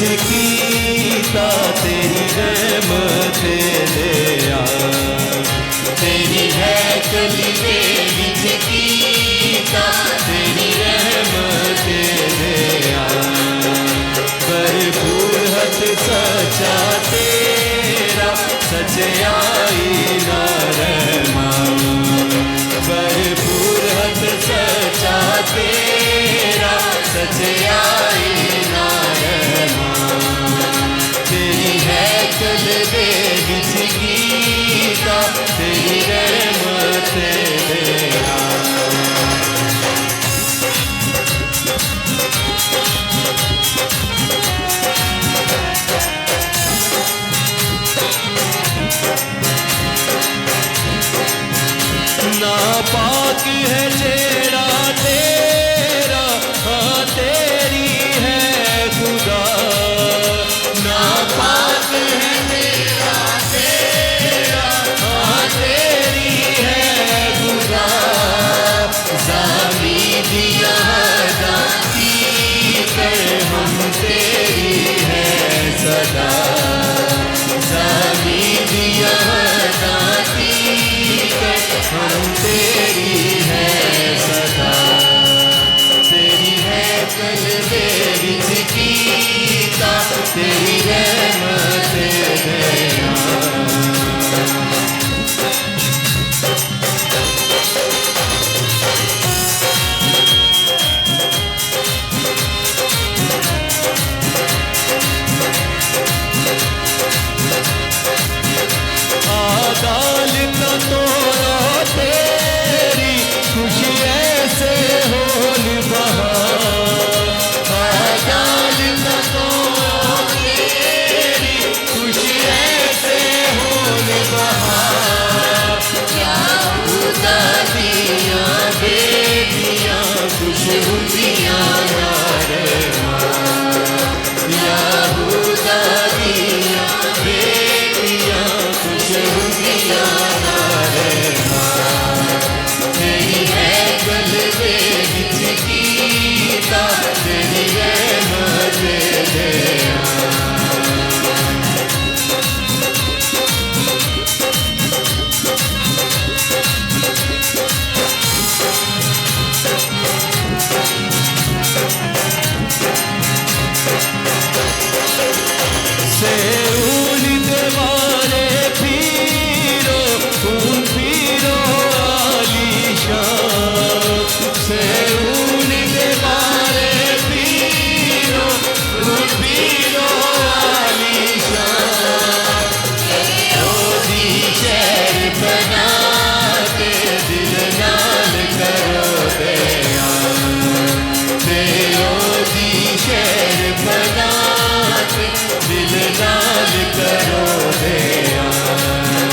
कीता तेरी रहमते दे तेरी हैकल दे विच कीता तेरी रहमते दे भरपूर हथ सचा तेरा सचाई ना रहमा भरपूर हथ सचा तेरा सचाई ना रहमा तेरी हैकल दे विच कीता तेरी रहमत दे ना पाक है जेड़ा तेरा हाँ तेरी है खुदा ना पाक है तेरा हाँ तेरी है खुदा ज़ामी दिया दाती कर हम तेरी है सदा ज़ामी दिया दाती कर हम तेरी है सदा तेरी है कल दे विच कीता तेरी रहमत दे आदाल का तोड़ा तेरी खुशी ऐसे होल बहार आदाल का तोड़ा तेरी खुशी ऐसे होल बहार क्या खुदा दिया बेटियां खुश हुंदियां या खुदा दिया बेटियां खुश हुंदियां तेरी हैकल दे विच कीता तेरी रहमत दे सेऊल दरबारे पीरो उन पीरो आलीशान सेऊल दरबारे पीरो उन पीरो आलीशान ओदी शहर बना के दिल नाल करो दयान ओदी शहर बना के दिल नाल करो दयान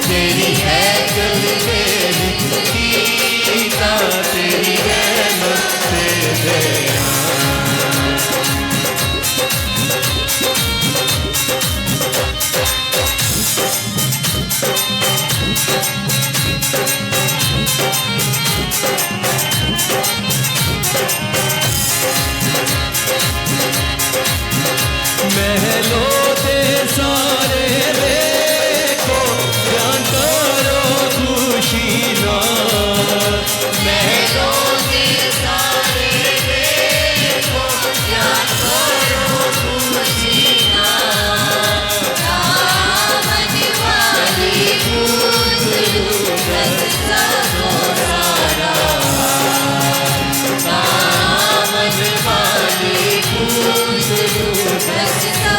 तेरी हैकल दे विच कीता तेरी रहमत दे महलों दे सारे देखो ध्यान करो खुशी नाल महलों दे सारे देखो ध्यान करो खुशी नाल दामन वाली गुजरू रस्ता सारा दामन वाली गुजरू रस्ता